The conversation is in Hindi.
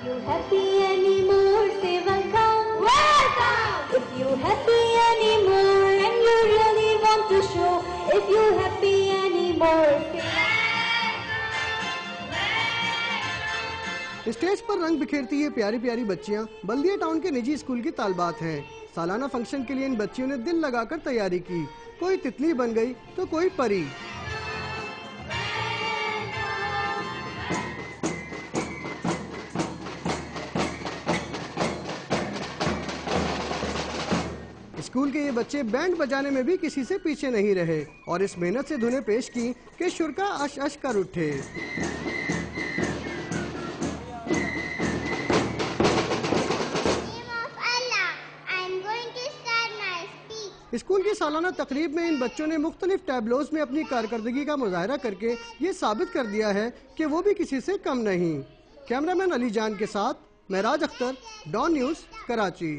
you happy anymore, say welcome, welcome. If you happy anymore and you really want to show, if you happy anymore, say stage पर रंग बिखेरती ये प्यारी प्यारी बच्चियां बल्दिया टाउन के निजी स्कूल की तालबात हैं। सालाना फंक्शन के लिए इन बच्चियों ने दिल लगाकर तैयारी की। कोई तितली बन गई तो कोई परी। स्कूल के ये बच्चे बैंड बजाने में भी किसी से पीछे नहीं रहे और इस मेहनत से धुनें पेश की कि शुरा अश अश कर उठे। स्कूल की सालाना तकरीब में इन बच्चों ने मुख्तलिफ टैबलोज में अपनी कारकर्दगी का मुजाहरा करके ये साबित कर दिया है कि वो भी किसी से कम नहीं। कैमरामैन अली जान के साथ महराज अख्तर, डॉन न्यूज़, कराची।